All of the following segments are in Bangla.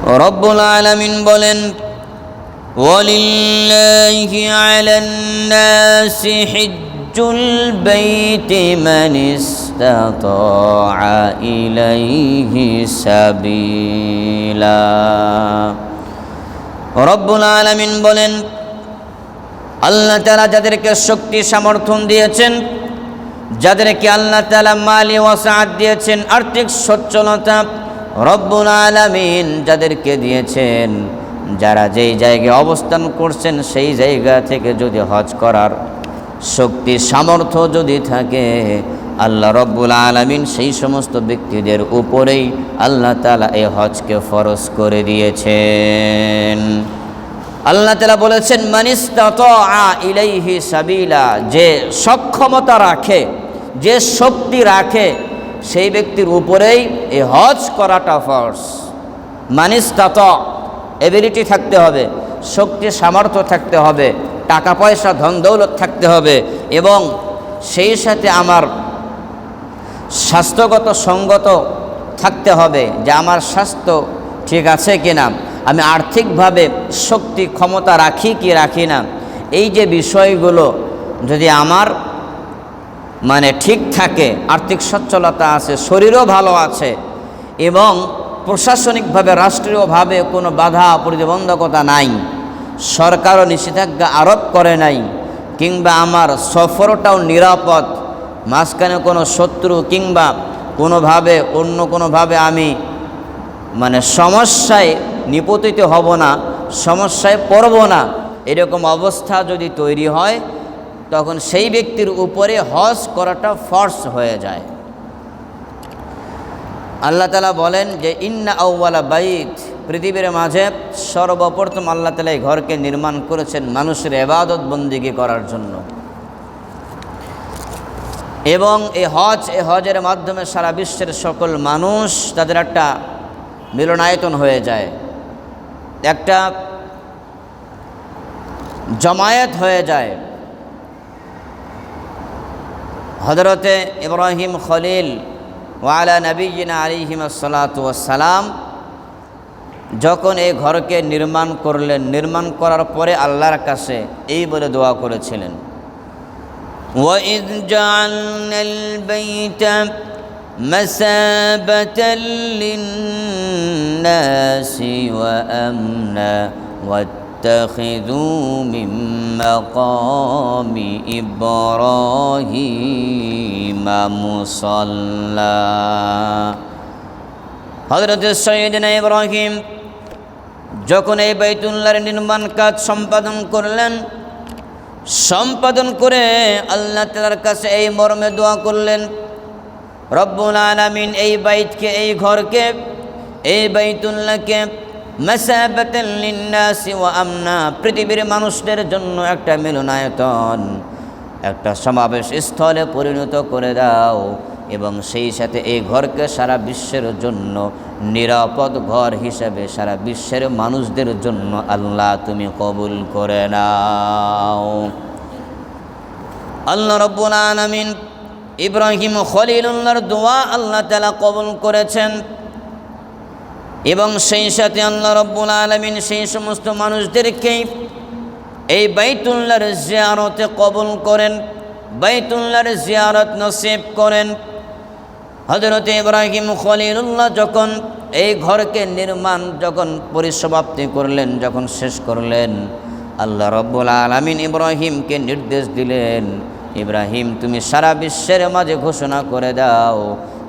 রব্বুল আলামিন বলেন, ওয়ালিল্লাহি আলান নাসি হিজ্জুল বাইতি মান ইসতাতাআ ইলাইহি সাবিলা। রব্বুল আলামিন বলেন, আল্লাহ তাআলা যাদেরকে শক্তি সামর্থ্য দিয়েছেন, যাদেরকে আল্লাহ তাআলা মালি ওয়াসাআত দিয়েছেন, আর্থিক সচ্ছলতা রব্বুল আলামিন যাদেরকে দিয়েছেন, যারা যেই জায়গায় অবস্থান করছেন সেই জায়গা থেকে যদি হজ করার শক্তি সামর্থ্য যদি থাকে, আল্লাহ রব্বুল আলামিন সেই সমস্ত ব্যক্তিদের উপরেই আল্লাহ তাআলা এই হজকে ফরজ করে দিয়েছেন। আল্লাহ তাআলা বলেছেন, মান ইসতাতাআ ইলাইহি সাবিলা, যে সক্ষমতা রাখে, যে শক্তি রাখে, সেই ব্যক্তির উপরেই এই হজ করাটা ফরজ। মান ইসতাতাআ, এবিলিটি থাকতে হবে, শক্তি সামর্থ্য থাকতে হবে, টাকা পয়সা ধন দৌলত থাকতে হবে, এবং সেই সাথে আমার স্বাস্থ্যগত সঙ্গত থাকতে হবে, যে আমার স্বাস্থ্য ঠিক আছে কিনা, আমি আর্থিকভাবে শক্তি ক্ষমতা রাখি কি রাখি না। এই যে বিষয়গুলো যদি আমার ঠিক থাকে, আর্থিক সচ্ছলতা আছে, শরীরও ভালো আছে, এবং প্রশাসনিকভাবে রাষ্ট্রীয়ভাবে কোনো বাধা প্রতিবন্ধকতা নাই, সরকারও নিষেধাজ্ঞা আরোপ করে নাই, কিংবা আমার সফরটাও নিরাপদ, মাঝখানে কোনো শত্রু কিংবা কোনোভাবে অন্য কোনোভাবে আমি সমস্যায় নিপতিত হব না, সমস্যায় পড়ব না, এরকম অবস্থা যদি তৈরি হয়, তখন সেই ব্যক্তির উপরে হজ করাটা ফরজ হয়ে যায়। আল্লাহ তাআলা বলেন যে, ইন্না আউওয়ালা বাইত, পৃথিবীর মাঝে সর্বপ্রথম আল্লাহ তাআলা এই ঘরকে নির্মাণ করেছেন মানুষের ইবাদত বন্দেগী করার জন্য, এবং এই হজের মাধ্যমে সারা বিশ্বের সকল মানুষ তাদের একটা মিলনায়তন হয়ে যায়, একটা জমায়েত হয়ে যায়। হযরতে ইব্রাহিম খলিল ওয়ালা নবিয়িনা আলাইহিস সালাতু ওয়াস সালাম যখন এই ঘরকে নির্মাণ করলেন, নির্মাণ করার পরে আল্লাহর কাছে এই বলে দোয়া করেছিলেন, ওয়াইয জাআলনাল বাইতা মাসাবাতাল লিন-নাসি ওয়া আমনা ওয়াত্তাখিযু মিন মাকামি ইব্রাহিমা মুসাল্লা। হযরত সাইয়েদনা ইব্রাহিম যখন এই বাইতুল্লাহর নির্মাণ কাজ সম্পাদন করলেন, সম্পাদন করে আল্লাহ তাআলার কাছে এই মর্মে দোয়া করলেন, রব্বুল আলামিন এই বাইতকে, এই ঘরকে, এই বাইতুল্লাহকে মাসাবাতাল লিন-নাসি ওয়া আমনা, পৃথিবীর মানুষদের জন্য একটা মিলনায়তন, একটা সমাবেশ স্থলে পরিণত করে দাও, এবং সেই সাথে এই ঘরকে সারা বিশ্বের জন্য নিরাপদ ঘর হিসেবে সারা বিশ্বের মানুষদের জন্য আল্লাহ তুমি কবুল করে নাও। আল্লাহ রাব্বুল আলামিন ইব্রাহিম খলিলুল্লাহর দোয়া আল্লাহ তাআলা কবুল করেছেন, এবং সেই সাথে আল্লাহ রাব্বুল আলামিন সেই সমস্ত মানুষদেরকে এই বাইতুল্লাহর জিয়ারতে কবুল করেন, বাইতুল্লাহর জিয়ারত নসিব করেন। হযরত ইব্রাহিম খলিলুল্লাহ যখন এই ঘরকে নির্মাণ পরিসমাপ্তি করলেন, যখন শেষ করলেন, আল্লাহ রাব্বুল আলামিন ইব্রাহিমকে নির্দেশ দিলেন, ইব্রাহিম তুমি সারা বিশ্বের মাঝে ঘোষণা করে দাও,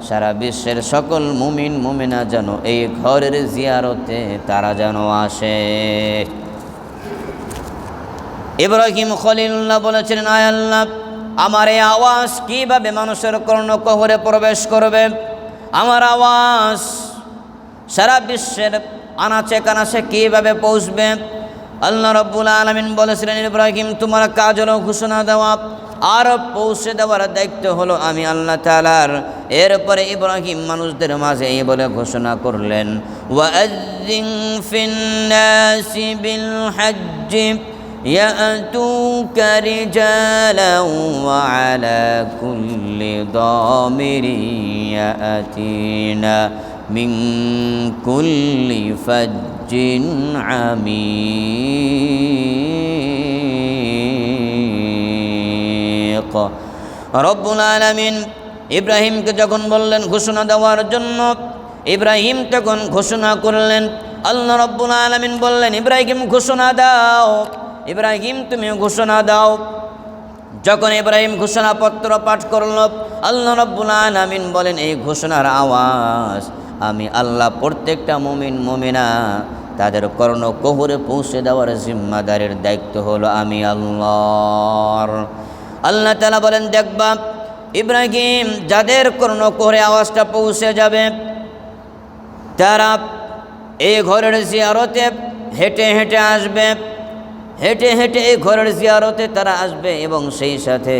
সারা বিশ্বের সকল মুমিন মুমিনা যেন এই ঘরের জিয়ারতে তারা যেন আসে। ইব্রাহিম খলিলুল্লাহ বলেছিলেন, আয় আল্লাহ, আমার এই আওয়াজ কিভাবে মানুষের কর্ণকুহরে প্রবেশ করবে, আমার আওয়াজ সারা বিশ্বের আনাচে কানাচে কিভাবে পৌঁছবে। আল্লাহ রাব্বুল আলামিন বলেছিলেন, ইব্রাহিম তোমার কাজ হলো ঘোষণা দেওয়া, আর পৌঁছে দেওয়ার দায়িত্ব হলো আমি আল্লাহ তাআলার। এরপরে ইব্রাহিম মানুষদের মাঝে এই বলে ঘোষণা করলেন, ওয়াআযযিন ফিন-নাসি বিল-হাজ্জি ইয়াতুকা রিজালান ওয়া আলা কুল্লি দামিরিন ইয়াতিনা মিন কুল্লি ফাজ্জিন আমিক। রব্বুল আলামিন ইব্রাহিমকে যখন বললেন ঘোষণা দেওয়ার জন্য, ইব্রাহিম তখন ঘোষণা করলেন। আল্লাহ রব্বুল আলামিন বললেন, ইব্রাহিম ঘোষণা দাও, ইব্রাহিম তুমি ঘোষণা দাও। যখন ইব্রাহিম ঘোষণাপত্র পাঠ করল, আল্লাহ রব্বুল আলামিন বলেন, এই ঘোষণার আওয়াজ আমি আল্লাহ প্রত্যেকটা মুমিন মুমিনা তাদের কর্ণকুহরে পৌঁছে দেওয়ার জিম্মাদারির দায়িত্ব হলো আমি আল্লাহর। আল্লাহ তাআলা বলেন, দেখবা ইব্রাহিম যাদের কর্ণকুহরে আওয়াজটা পৌঁছে যাবে তারা এই ঘরের জিয়ারতে হেঁটে হেঁটে আসবে, হেঁটে হেঁটে এই ঘরের জিয়ারতে তারা আসবে এবং সেই সাথে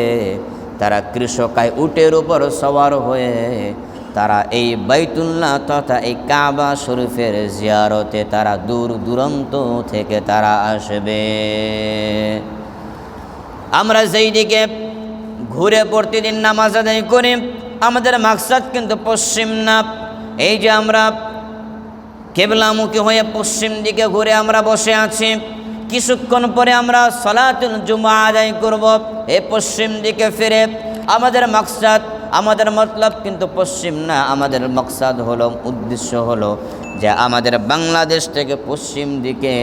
তারা কৃষকায় উটের উপর সওয়ার হয়ে তারা এই বাইতুল্লাহ তথা এই কাবা শরীফের জিয়ারতে তারা দূর দূরান্ত থেকে তারা আসবে। আমরা যেই দিকে ঘুরে প্রতিদিন নামাজ আদায় করি, আমাদের মাকসাদ কিন্তু পশ্চিম না। এই যে আমরা কেবলামুখী হয়ে পশ্চিম দিকে ঘুরে আমরা বসে আছি, কিছুক্ষণ পরে আমরা সালাতুল জুমা আদায় করব এই পশ্চিম দিকে ফিরে। আমাদের মাকসাদ, আমাদের মতলব কিন্তু পশ্চিম না। আমাদের মাকসাদ হলো, উদ্দেশ্য হলো যে আমাদের বাংলাদেশ থেকে পশ্চিম দিকে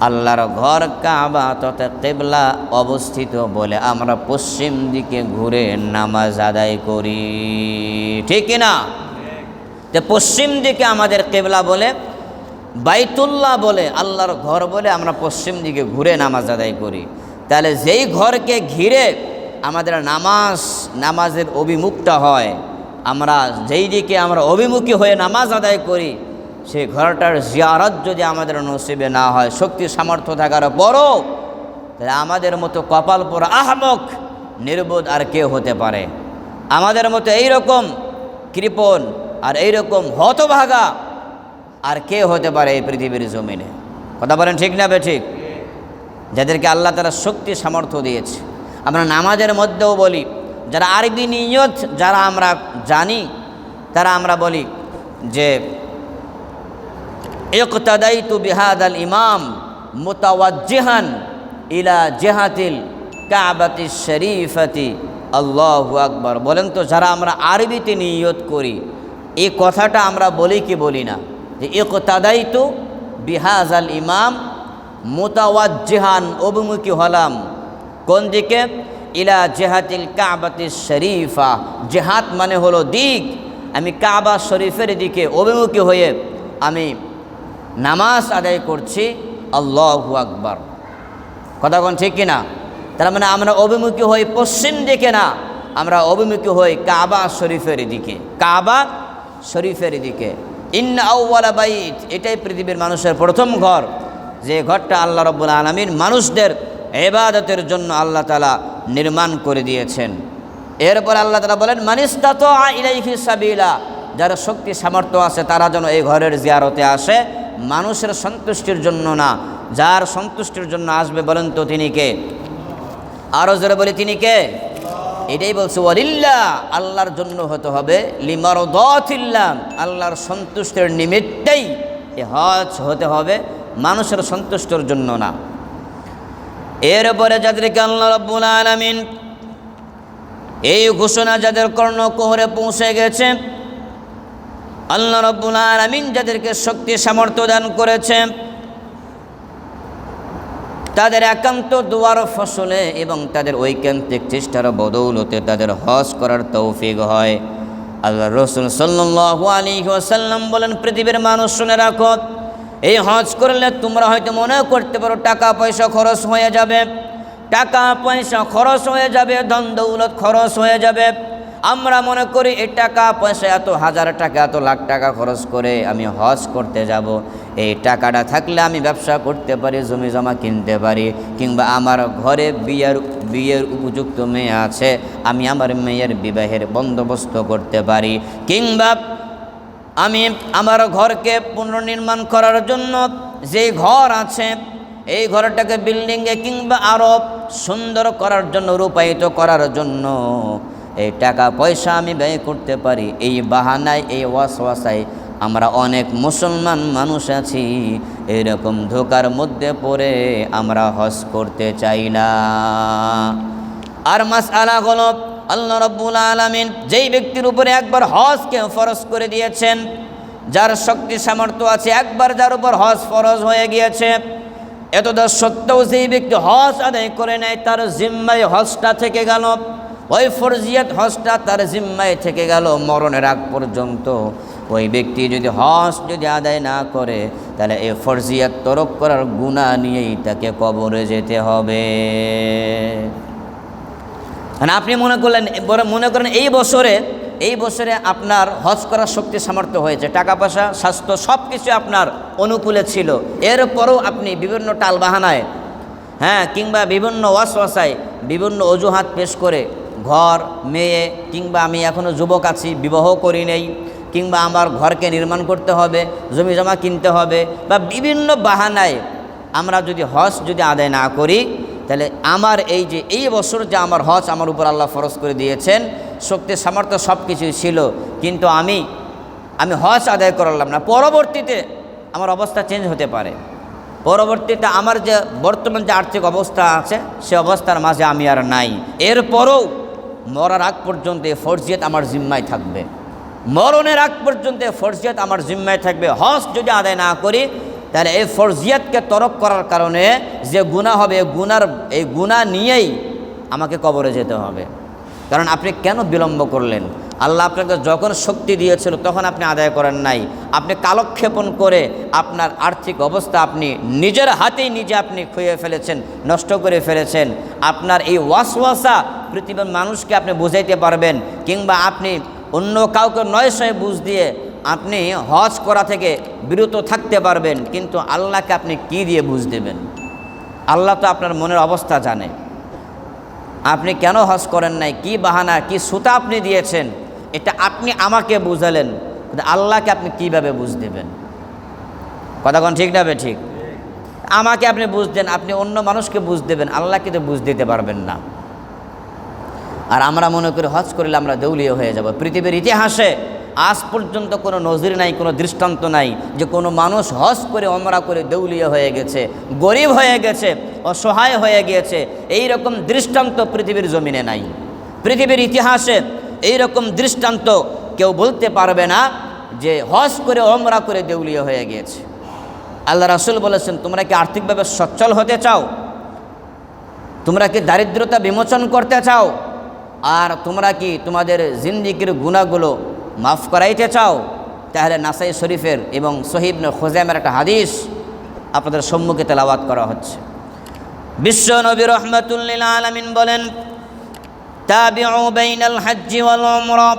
আল্লাহর ঘর কাবা তথা কেবলা অবস্থিত বলে আমরা পশ্চিম দিকে ঘুরে নামাজ আদায় করি, ঠিক না? তো পশ্চিম দিকে আমাদের কেবলা বলে, বাইতুল্লাহ বলে, আল্লাহর ঘর বলে আমরা পশ্চিম দিকে ঘুরে নামাজ আদায় করি। তাহলে যেই ঘরকে ঘিরে আমাদের নামাজের অভিমুখটা হয়, আমরা যেই দিকে আমরা অভিমুখী হয়ে নামাজ আদায় করি, সেই ঘরটার জিয়ারত যদি আমাদের নসিবে না হয়, শক্তি সামর্থ্য থাকার পরও, তাহলে আমাদের মতো কপাল পোড়া আহমক নির্বোধ আর কেউ হতে পারে? আমাদের মতো এইরকম কৃপণ আর এইরকম হতভাগা আর কে হতে পারে এই পৃথিবীর জমিনে? কথা বলেন ঠিক না বেঠিক? যাদেরকে আল্লাহ তাআলা শক্তি সামর্থ্য দিয়েছে। আমরা নামাজের মধ্যেও বলি, যারা আরবি নিয়ত যারা আমরা জানি তারা আমরা বলি যে ইকতাদাইতু বিহাদাল ইমাম মুতাওয়াজ্জিহান ইলা জিহাতিল কাবাতিশ শরীফাতি আল্লাহু আকবার। বলেন তো, যারা আমরা আরবিতে নিয়ত করি এই কথাটা আমরা বলি কি বলি না? যে ইকতাদাইতু বিহাজাল ইমাম মুতাওয়াজ্জিহান, অভিমুখী হলাম কোন দিকে? ইলা জিহাতিল কাবাতিশ শরীফা। জিহাদ মানে হলো দিক। আমি কাবা শরীফের দিকে অভিমুখী হয়ে আমি নামাজ আদায় করছি, আল্লাহু আকবার। কথা কোন ঠিক কিনা? তার মানে আমরা অভিমুখী হই পশ্চিম দিকে না, আমরা অভিমুখী হই কাবা শরীফের দিকে, কাবা শরীফের দিকে। ইন্না আউওয়ালা বাইত, এটাই পৃথিবীর মানুষের প্রথম ঘর, যে ঘরটা আল্লাহ রাব্বুল আলামিন মানুষদের ইবাদতের জন্য আল্লাহ তাআলা নির্মাণ করে দিয়েছেন। এরপর আল্লাহ তাআলা বলেন, মানিস্তাতা ইলাইহি সাবিলা, যার শক্তি সামর্থ্য আছে তারা যেন এই ঘরের জিয়ারতে আসে, মানুষের সন্তুষ্টির জন্য না। যার সন্তুষ্টির জন্য আসবে বলেন তো তিনি কে? আরও জোরে বলি, তিনি কে? এটাই বলছে, ওয়ালিল্লাহ, আল্লাহর জন্য হতে হবে, লিমারদাতিল্লাহ, আল্লাহর সন্তুষ্টির নিমিত্তেই এ হজ হতে হবে, মানুষের সন্তুষ্টির জন্য না। এরপরে যাদেরকে আল্লাহ রাব্বুল আলামিন এই ঘোষণা যাদের কর্ণকুহরে পৌঁছে গেছে, আল্লাহ রাব্বুল আলামিন যাদেরকে শক্তি সামর্থ্য দান করেছে, তাদের একান্ত দুয়ার ফসলে এবং তাদের ঐকান্তিক চেষ্টার বদৌলতে তাদের হজ করার তৌফিক হয়। আল্লাহ রাসূল সাল্লাল্লাহু আলাইহি ওয়াসাল্লাম বলেন, পৃথিবীর মানুষ শুনে রাখো, এই হজ করলে তোমরা হয়তো মনে করতে পারো টাকা পয়সা খরচ হয়ে যাবে, টাকা পয়সা খরচ হয়ে যাবে, ধন দৌলত খরচ হয়ে যাবে। আমরা মনে করি এই টাকা পয়সা এত হাজার টাকা এত লাখ টাকা খরচ করে আমি হজ করতে যাব, এই টাকাটা থাকলে আমি ব্যবসা করতে পারি, জমি জমা কিনতে পারি, কিংবা আমার ঘরে বিয়ের উপযুক্ত মেয়ে আছে, আমি আমার মেয়ের বিবাহের বন্দোবস্ত করতে পারি, কিংবা আমি আমার ঘরকে পুনর্নির্মাণ করার জন্য যে ঘর আছে এই ঘরটাকে বিল্ডিংয়ে কিংবা আরও সুন্দর করার জন্য, রূপায়িত করার জন্য এই টাকা পয়সা আমি ব্যয় করতে পারি। এই বাহানায়, এই ওয়াসওয়াসায় আমরা অনেক মুসলমান মানুষ আছি এরকম ধোঁকার মধ্যে পড়ে আমরা হজ করতে চাই না। আর মাসআলা হলো আল্লাহ রাব্বুল আলামিন যেই ব্যক্তির উপরে একবার হজকে ফরজ করে দিয়েছেন, যার শক্তি সামর্থ্য আছে, একবার যার উপর হজ ফরজ হয়ে গিয়েছে, এতটা সত্ত্বেও যেই ব্যক্তি হজ আদায় করে নেয় তার জিম্মায় হজটা থেকে গেল, ওই ফরজিয়াত হজটা তার জিম্মায় থেকে গেল মরণের আগ পর্যন্ত। ওই ব্যক্তি যদি হজ যদি আদায় না করে তাহলে এই ফরজিয়াত তরক করার গুনাহ নিয়েই তাকে কবরে যেতে হবে। মানে আপনি মনে করেন এই বছরে আপনার হজ করার শক্তি সামর্থ্য হয়েছে, টাকা পয়সা স্বাস্থ্য সব কিছু আপনার অনুকূলে ছিল, এরপরও আপনি বিভিন্ন টালবাহানায় কিংবা বিভিন্ন ওয়াসওয়াসায় বিভিন্ন অজুহাত পেশ করে ঘর, মেয়ে, কিংবা আমি এখনও যুবক আছি বিবাহ করি নেই, কিংবা আমার ঘরকে নির্মাণ করতে হবে, জমি জমা কিনতে হবে, বা বিভিন্ন বাহানায় আমরা যদি হজ যদি আদায় না করি তাহলে আমার এই বছর যে আমার হজ আমার উপর আল্লাহ ফরজ করে দিয়েছেন, শক্তি সামর্থ্য সব কিছুই ছিল, কিন্তু আমি হজ আদায় করলাম না, পরবর্তীতে আমার অবস্থা চেঞ্জ হতে পারে, পরবর্তীতে আমার যে বর্তমান যে আর্থিক অবস্থা আছে সে অবস্থার মাঝে আমি আর নাই, এরপরও মরার আগ পর্যন্ত এই ফরজিয়াত আমার জিম্মায় থাকবে, মরণের আগ পর্যন্ত ফরজিয়াত আমার জিম্মায় থাকবে। হজ যদি আদায় না করি তাহলে এই ফরজিয়াতকে তরক করার কারণে যে গুনাহ হবে এই গুনাহ নিয়েই আমাকে কবরে যেতে হবে। কারণ আপনি কেন বিলম্ব করলেন? আল্লাহ আপনাকে যখন শক্তি দিয়েছিল তখন আপনি আদায় করেন নাই, আপনি কালক্ষেপণ করে আপনার আর্থিক অবস্থা আপনি নিজের হাতেই আপনি খুঁয়ে ফেলেছেন, নষ্ট করে ফেলেছেন। আপনার এই ওয়াসওয়াসা পৃথিবীর মানুষকে আপনি বুঝাইতে পারবেন, কিংবা আপনি অন্য কাউকে নয়শয় বুঝ দিয়ে আপনি হজ করা থেকে বিরত থাকতে পারবেন, কিন্তু আল্লাহকে আপনি কি দিয়ে বুঝ দেবেন? আল্লাহ তো আপনার মনের অবস্থা জানে। আপনি কেন হজ করেন নাই, কি বাহানা, কি সুতা আপনি দিয়েছেন, এটা আপনি আমাকে বুঝালেন, কিন্তু আল্লাহকে আপনি কিভাবে বুঝ দেবেন? কথা কোন ঠিক না বে ঠিক? আমাকে আপনি বুঝ দেন, আপনি অন্য মানুষকে বুঝ দেবেন, আল্লাহকে তো বুঝ দিতে পারবেন না। আর আমরা মনে করি হজ করলে আমরা দেউলিয়া হয়ে যাব। পৃথিবীর ইতিহাসে আজ পর্যন্ত কোনো নজির নাই, কোনো দৃষ্টান্ত নাই যে কোনো মানুষ হজ করে ওমরা করে দেউলিয়া হয়ে গেছে, গরিব হয়ে গেছে, অসহায় হয়ে গিয়েছে। এই রকম দৃষ্টান্ত পৃথিবীর জমিনে নাই। পৃথিবীর ইতিহাসে এই রকম দৃষ্টান্ত কেউ বলতে পারবে না যে হজ করে ওমরা করে দেউলিয়া হয়ে গিয়েছে। আল্লাহ রাসূল বলেছেন, তোমরা কি আর্থিকভাবে সচ্ছল হতে চাও? তোমরা কি দারিদ্রতা বিমোচন করতে চাও? আর তোমরা কি তোমাদের জিন্দিগির গুনাহগুলো মাফ করাইতে চাও? তাহলে নাসাই শরীফের এবং সহিহ ইবনে খুজাইমার একটা হাদিস আপনাদের সম্মুখে তেলাওয়াত করা হচ্ছে। বিশ্ব নবী রাহমাতুল লিল আলামিন বলেন, তাবিউ বাইনাল হজ্জ ওয়াল উমরা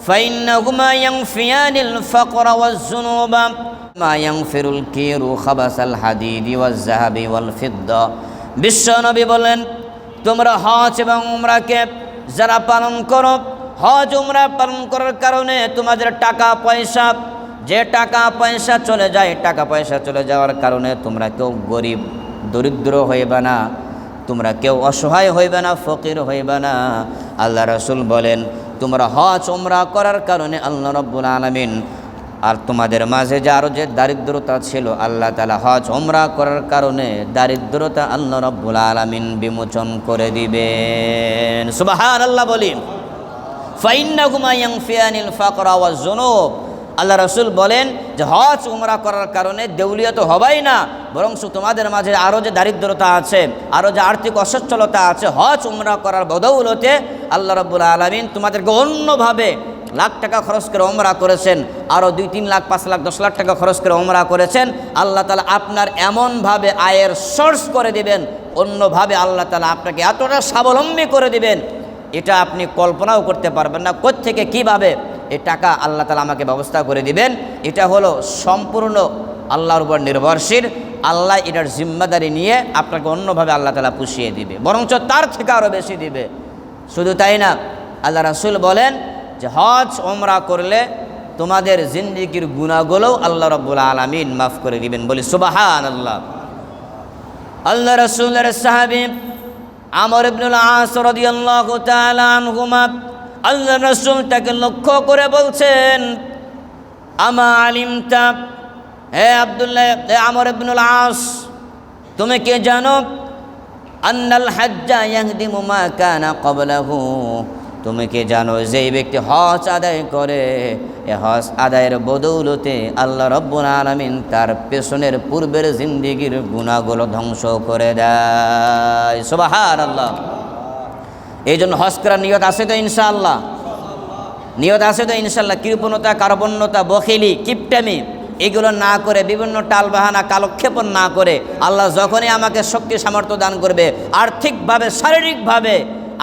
ফাইন্নাহুমা ইয়ানফিয়ানিল ফাকরা ওয়াজ যুনুবা মা ইয়ানফিরুল কিরু খাবাসাল হাদিদি ওয়াজ যাহাবি ওয়াল ফিদ্দা। বিশ্ব নবী বলেন, তোমরা হজ এবং উমরাকে যারা পালন করো, হজ উমরা পালন করার কারণে তোমাদের টাকা পয়সা চলে যায়, টাকা পয়সা চলে যাওয়ার কারণে তোমরা কেউ গরিব দরিদ্র হইবে না, তোমরা কেউ অসহায় হইবে না, ফকির হইবে না। আল্লাহ রাসূল বলেন, তোমরা হজ উমরা করার কারণে আল্লাহ রাব্বুল আলামিন আর তোমাদের মাঝে যে আরও যে দারিদ্রতা ছিল, আল্লাহ তাআলা হজ উমরা করার কারণে দারিদ্রতা আল্লাহ রাব্বুল আলামিন বিমোচন করে দিবেন। সুবহানাল্লাহ বলি। ফাইন্নাহুমা ইয়ানফিয়ানিল ফাকরা ওয়াজ যুনুব। আল্লাহ রাসূল বলেন যে হজ উমরা করার কারণে দেউলিয়া তো হবাই না, বরং তোমাদের মাঝে আরও যে দারিদ্রতা আছে, আরও যে আর্থিক অসচ্ছলতা আছে, হজ উমরা করার বদৌলতে আল্লাহ রাব্বুল আলামিন তোমাদেরকে অন্যভাবে লাখ টাকা খরচ করে ওমরা করেছেন, আরও 2-3 লাখ 5 লাখ 10 লাখ টাকা খরচ করে ওমরা করেছেন। আল্লাহ তাআলা আপনার এমনভাবে আয়ের সোর্স করে দিবেন, অন্যভাবে আল্লাহ তাআলা আপনাকে এতটা স্বাবলম্বী করে দিবেন, এটা আপনি কল্পনাও করতে পারবেন না। কোত্থেকে কীভাবে এই টাকা আল্লাহ তাআলা আমাকে ব্যবস্থা করে দিবেন, এটা হলো সম্পূর্ণ আল্লাহর উপর নির্ভরশীল। আল্লাহ এটার জিম্মাদারি নিয়ে আপনাকে অন্যভাবে আল্লাহ তাআলা পুষিয়ে দিবে, বরঞ্চ তার থেকে আরও বেশি দিবে। শুধু তাই না, আল্লাহ রাসূল বলেন যে হজ ওমরা করলে তোমাদের জিন্দিগির গুনাহগুলোও আল্লাহ রাব্বুল আলামিন মাফ করে দিবেন। বলি সুবহানাল্লাহ। আল্লাহ রাসূলের সাহাবী আমর ইবনুল আস রাদিয়াল্লাহু তাআলা আনহুমা, আল্লাহ রাসূল তাকে লক্ষ্য করে বলছেন, আমা আলিমতা, হে আব্দুল্লাহ, হে আমর ইবনুল আস, তুমি কি জানো আন্নাল হাজ্জা ইয়াহদিমু মা কানা ক্বাবলাহু, তুমি কি জানো যেই ব্যক্তি হজ আদায় করে, এ হজ আদায়ের বদৌলতে আল্লাহ রব্বুল আলামিন তার পেছনের পূর্বের জিন্দেগির গুনাহগুলো ধ্বংস করে দেয়। সুবহানাল্লাহ। এই জন্য হজ করার নিয়ত আছে তো ইনশাআল্লাহ, নিয়ত আছে তো ইনশাআল্লাহ। কৃপণতা, কার্পণ্যতা, বখিলি, কিপটামি এগুলো না করে, বিভিন্ন টালবাহানা, কালক্ষেপণ না করে, আল্লাহ যখনই আমাকে শক্তি সামর্থ্য দান করবে, আর্থিকভাবে শারীরিকভাবে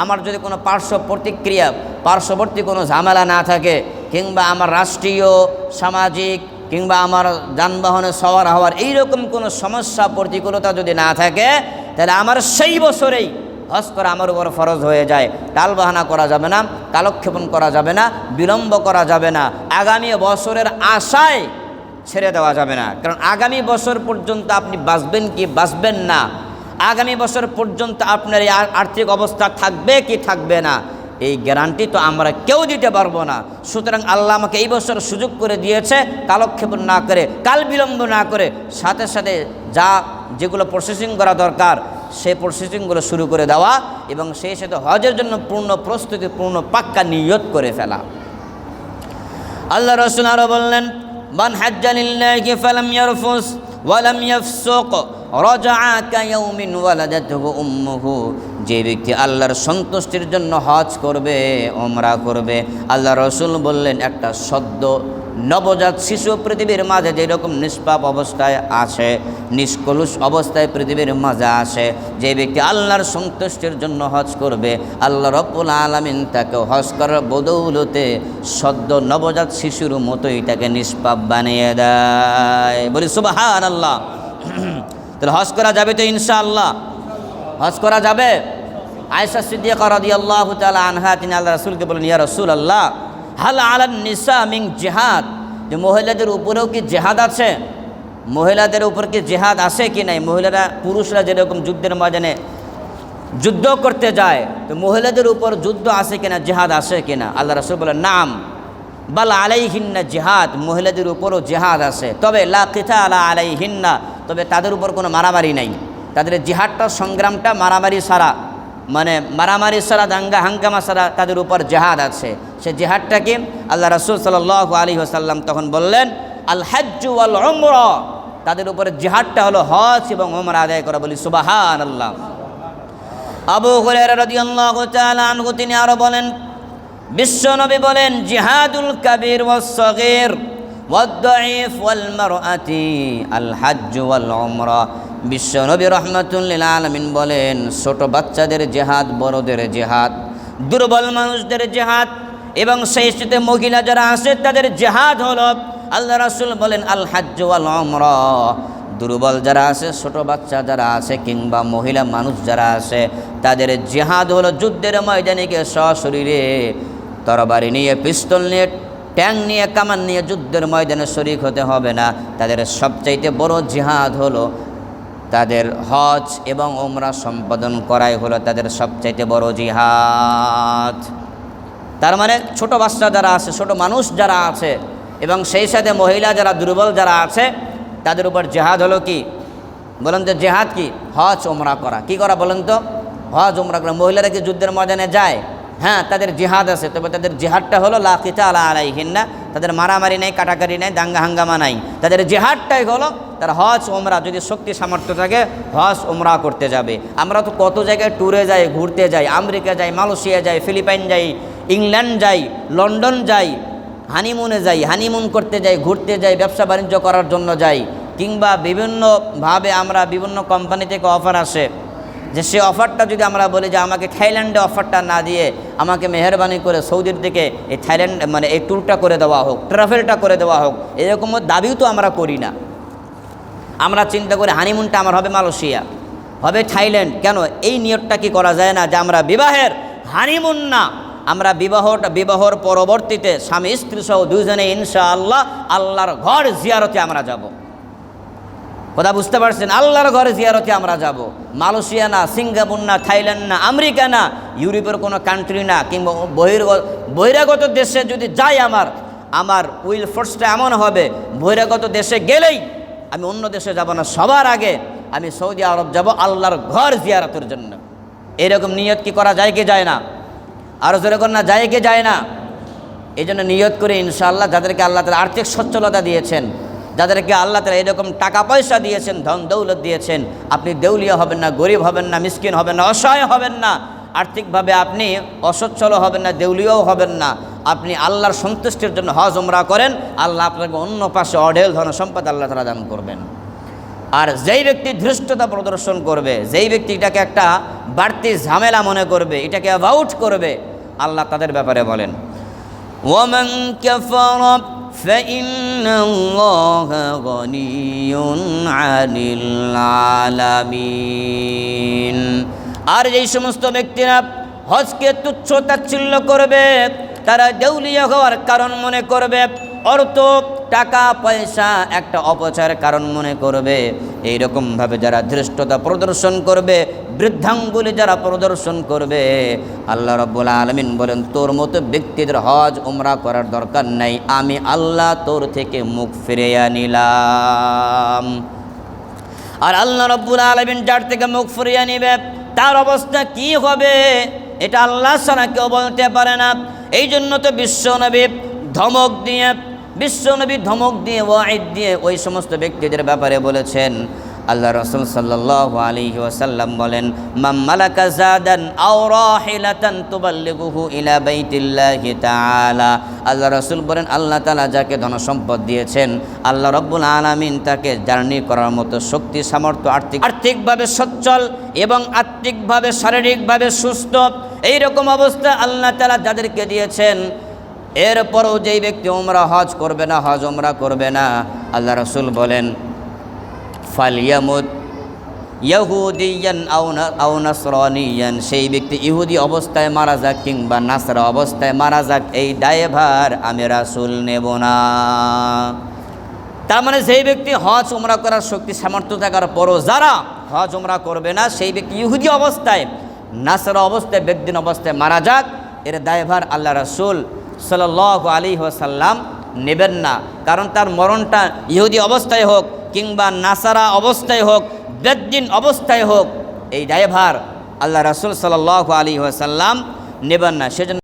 আমার যদি কোনো পার্শ্ব প্রতিক্রিয়া, পার্শ্ববর্তী কোনো ঝামেলা না থাকে, কিংবা আমার রাষ্ট্রীয়, সামাজিক, কিংবা আমার যানবাহনে সওয়ার হওয়ার এইরকম কোনো সমস্যা, প্রতিকূলতা যদি না থাকে, তাহলে আমার সেই বছরেই হজ করা আমার উপর ফরজ হয়ে যায়। টালবাহানা করা যাবে না, কালক্ষেপণ করা যাবে না, বিলম্ব করা যাবে না, আগামী বছরের আশায় ছেড়ে দেওয়া যাবে না। কারণ আগামী বছর পর্যন্ত আপনি বাঁচবেন কি বাঁচবেন না, আগামী বছর পর্যন্ত আপনার এই আর্থিক অবস্থা থাকবে কি থাকবে না, এই গ্যারান্টি তো আমরা কেউ দিতে পারবো না। সুতরাং আল্লাহ আমাকে এই বছর সুযোগ করে দিয়েছে, কালক্ষেপণ না করে, কাল বিলম্ব না করে, সাথে সাথে যেগুলো প্রসেসিং করা দরকার সেই প্রসেসিংগুলো শুরু করে দেওয়া, এবং সেই সাথে হজের জন্য পূর্ণ প্রস্তুতি, পূর্ণ পাক্কা নিয়ত করে ফেলা। আল্লাহ রাসূল আরো বললেন, মান হাজ্জা লিল্লাহি ফালাম ইয়ারফুস ওয়ালাম ইয়াফসুক রাজাআ কায়াউমিন ওয়ালাদাতুহু উম্মুহু, যে ব্যক্তি আল্লাহর সন্তুষ্টির জন্য হজ করবে, ওমরা করবে, আল্লাহ রাসূল বললেন একটা সদ্য নবজাত শিশু পৃথিবীর মাঝে যেরকম নিষ্পাপ অবস্থায় আছে, নিষ্কলুষ অবস্থায় পৃথিবীর মাঝে আসে, যে ব্যক্তি আল্লাহর সন্তুষ্টির জন্য হজ করবে, আল্লাহ রাব্বুল আলামিন তাকে হজ করার বদৌলতে সদ্য নবজাত শিশুর মতোই তাকে নিষ্পাপ বানিয়ে দেয়। বলি সুবহানাল্লাহ। তাহলে হজ করা যাবে তো ইনশাআল্লাহ, হজ করা যাবে। আয়েশা সিদ্দিকা রাদিয়াল্লাহু তাআলা আনহা তিনি আল্লাহ রাসূলকে বলেন, ইয়া রাসূলুল্লাহ হাল আলান নিসা মিন জিহাদ, যে মহিলাদের উপরেও কি জিহাদ আছে, মহিলাদের উপর কি জিহাদ আছে কি নাই, মহিলারা, পুরুষরা যেরকম যুদ্ধের ময়দানে যুদ্ধ করতে যায়, তো মহিলাদের উপর যুদ্ধ আছে কিনা, জিহাদ আছে কিনা। আল্লাহ রাসূল বলেন, নাম বাল আলাইহিন্না জিহাদ, মহিলাদের উপরও জিহাদ আছে, তবে লা কিতালা আলাইহিন্না, তবে তাদের উপর কোনো মারামারি নাই। তাদের জিহাদটা, সংগ্রামটা মারামারি ছাড়া, মানে মারামারি ছাড়া, দাঙ্গা হাঙ্গামা ছাড়া তাদের উপর জিহাদ আছে। সে জিহাদটা কি? আল্লাহ রাসূল সাল্লাল্লাহু আলাইহি ওয়াসাল্লাম তখন বললেন, আল হাজ্জু ওয়াল উমরা, তাদের উপরে জিহাদটা হলো হজ এবং উমরা আদায় করা। বলি সুবহানাল্লাহ। আবু হুরায়রা রাদিয়াল্লাহু তাআলা আনহু তিনি আরো বলেন, বিশ্বনবী বলেন, জিহাদুল কাবীর ওয়াস সগীর ওয়াদ দাঈফ ওয়াল মারআতি আল হজ্জ ওয়াল উমরা। বিশ্বনবী রাহমাতুল লিল আলামিন বলেন, ছোট বাচ্চাদের জিহাদ, বড়দের জিহাদ, দুর্বল মানুষদের জিহাদ, এবং সেই সাথে মহিলা যারা আছে তাদের জিহাদ হলো, আল্লাহ রাসূল বলেন, আল হজ্জ ওয়াল উমরা। দুর্বল যারা আছে, ছোট বাচ্চা যারা আছে, কিংবা মহিলা মানুষ যারা আছে, তাদের জিহাদ হলো যুদ্ধের ময়দানে গিয়ে সশরীরে তরবারি নিয়ে, পিস্তল নিয়ে, ট্যাং নিয়ে, কামান নিয়ে যুদ্ধের ময়দানে শরীক হতে হবে না। তাদের সবচাইতে বড় জিহাদ হলো তাদের হজ এবং উমরা সম্পাদন করাই হলো তাদের সবচাইতে বড় জিহাদ। তার মানে ছোট বাচ্চা যারা আছে, ছোট মানুষ যারা আছে, এবং সেই সাথে মহিলা যারা, দুর্বল যারা আছে, তাদের উপর জিহাদ হলো কি বলেন তো? জিহাদ কি? হজ উমরা করা। কি করা বলেন তো? হজ উমরা করা। মহিলারা কি যুদ্ধের ময়দানে যায়? হ্যাঁ, তাদের জিহাদ আছে, তবে তাদের জিহাদটা হলো লা কিতালা আলাইহিন্না, তাদের মারামারি নাই, কাটাকাটি নাই, দাঙ্গা হাঙ্গামা নাই। তাদের জিহাদটাই হলো তার হজ উমরা, যদি শক্তি সামর্থ্য থাকে হজ উমরা করতে যাবে। আমরা তো কত জায়গায় ট্যুরে যাই, ঘুরতে যাই, আমেরিকা যাই, মালয়েশিয়া যাই, ফিলিপাইন যাই, ইংল্যান্ড যাই, লন্ডন যাই, হানিমুনে যাই, হানিমুন করতে যাই, ঘুরতে যাই, ব্যবসা বাণিজ্য করার জন্য যাই, কিংবা বিভিন্নভাবে আমরা বিভিন্ন কোম্পানি থেকে অফার আসে, যে সে অফারটা যদি আমরা বলি যে আমাকে থাইল্যান্ডে অফারটা না দিয়ে আমাকে মেহরবানি করে সৌদির দিকে এই থাইল্যান্ড, মানে এই ট্যুরটা করে দেওয়া হোক, ট্রাভেলটা করে দেওয়া হোক, এরকম দাবিও তো আমরা করি না। আমরা চিন্তা করি হানিমুনটা আমার হবে মালয়েশিয়া, হবে থাইল্যান্ড। কেন এই নিয়তটা কি করা যায় না যে আমরা বিবাহের হানিমুন না, আমরা বিবাহর পরবর্তীতে স্বামী স্ত্রী সহ দুজনে ইনশাআল্লাহ আল্লাহর ঘর জিয়ারতে আমরা যাব। কথা বুঝতে পারছেন? আল্লাহর ঘরে জিয়ারতে আমরা যাব। মালয়েশিয়া না, সিঙ্গাপুর না, থাইল্যান্ড না, আমেরিকা না, ইউরোপের কোনো কান্ট্রি না, কিংবা বহিরাগত দেশে যদি যাই আমার উইল ফোর্সটা এমন হবে বহিরাগত দেশে গেলেই আমি অন্য দেশে যাব না, সবার আগে আমি সৌদি আরব যাব আল্লাহর ঘর জিয়ারতের জন্য। এরকম নিয়ত কি করা যায় কি যায় না? আরও যেরকম না যায় কি যায় না? এই জন্য নিয়ত করে ইনশাআল্লাহ যাদেরকে আল্লাহ তাআলা আর্থিক সচ্ছলতা দিয়েছেন, যাদেরকে আল্লাহ তাআলা এরকম টাকা পয়সা দিয়েছেন, ধন দৌলত দিয়েছেন, আপনি দেউলিয়া হবেন না, গরিব হবেন না, মিসকিন হবেন না, অসহায় হবেন না, আর্থিকভাবে আপনি অসচ্ছল হবেন না, দেউলিয়াও হবেন না। আপনি আল্লাহর সন্তুষ্টির জন্য হজ উমরা করেন, আল্লাহ আপনাকে অন্য পাশে অঢেল ধন সম্পদ আল্লাহ তাআলা দান করবেন। আর যেই ব্যক্তি ধৃষ্টতা প্রদর্শন করবে, যেই ব্যক্তি এটাকে একটা বাড়তি ঝামেলা মনে করবে, এটাকে অ্যাভাউট করবে, আল্লাহ তাদের ব্যাপারে বলেন ওয়ামান কাফারা ফাইন্নাল্লাহা গনিয়্যুন আনিল আলামিন। আর যেই সমস্ত ব্যক্তিরা হজকে তুচ্ছ তাচ্ছিল্য করবে, তারা দেউলিয়া হওয়ার কারণ মনে করবে, অর্থ টাকা পয়সা একটা অপচয়ের কারণ মনে করবে, এইরকমভাবে যারা ধৃষ্টতা প্রদর্শন করবে, বৃদ্ধাঙ্গুলি যারা প্রদর্শন করবে, আল্লাহ রাব্বুল আলামিন বলেন তোর মতো ব্যক্তিদের হজ উমরা করার দরকার নাই, আমি আল্লাহ তোর থেকে মুখ ফিরিয়ে নিলাম। আর আল্লাহ রাব্বুল আলামিন যার থেকে মুখ ফিরিয়ে নিবে তার অবস্থা কি হবে এটা আল্লাহ ছাড়া কেউ বলতে পারে না। এই জন্য তো বিশ্বনবী ধমক দিয়ে ওয়াইদ দিয়ে ওই সমস্ত ব্যক্তিদের ব্যাপারে বলেছেন। আল্লাহ রাসূল সাল্লাল্লাহু আলাইহি ওয়াসাল্লাম বলেন মান মালাকা যাদান আও রাহিলাতান তুবাল্লিগুহু ইলা বাইতিল্লাহি তাআলা। আল্লাহ রাসূল বলেন আল্লাহ তাআলা যাকে ধন সম্পদ দিয়েছেন, আল্লাহ রাব্বুল আলামিন তাকে জার্নি করার মতো শক্তি সামর্থ্য, আর্থিকভাবে সচ্ছল এবং আত্মিকভাবে শারীরিকভাবে সুস্থ এইরকম অবস্থা আল্লাহ তাআলা যাদেরকে দিয়েছেন, এরপরও যেই ব্যক্তি উমরা হজ করবে না, হজ উমরা করবে না, আল্লাহ রাসূল বলেন ফালিয়ামুত ইয়াহুদিয়ান আও নাসরানিয়ান, সেই ব্যক্তি ইহুদি অবস্থায় মারা যাক কিংবা নাসরা অবস্থায় মারা যাক, এই দায়ভার আমি রাসূল নেব না। তার মানে সেই ব্যক্তি হজ উমরা করার শক্তি সামর্থ্য থাকার পরও যারা হজ উমরা করবে না, সেই ব্যক্তি ইহুদি অবস্থায় নাসরা অবস্থায় বেদ্দিন অবস্থায় মারা যাক, এর দায়ভার আল্লাহ রাসূল সাল্লাল্লাহু আলাইহি ওয়াসাল্লাম নেবেন না। কারণ তার মরণটা ইহুদি অবস্থায় হোক কিংবা নাসারা অবস্থায় হোক, বেদ্দিন অবস্থায় হোক, এই দায়ভার আল্লাহ রাসূল সাল্লাল্লাহু আলাইহি ওয়াসাল্লাম নেবেন না। সেজন্য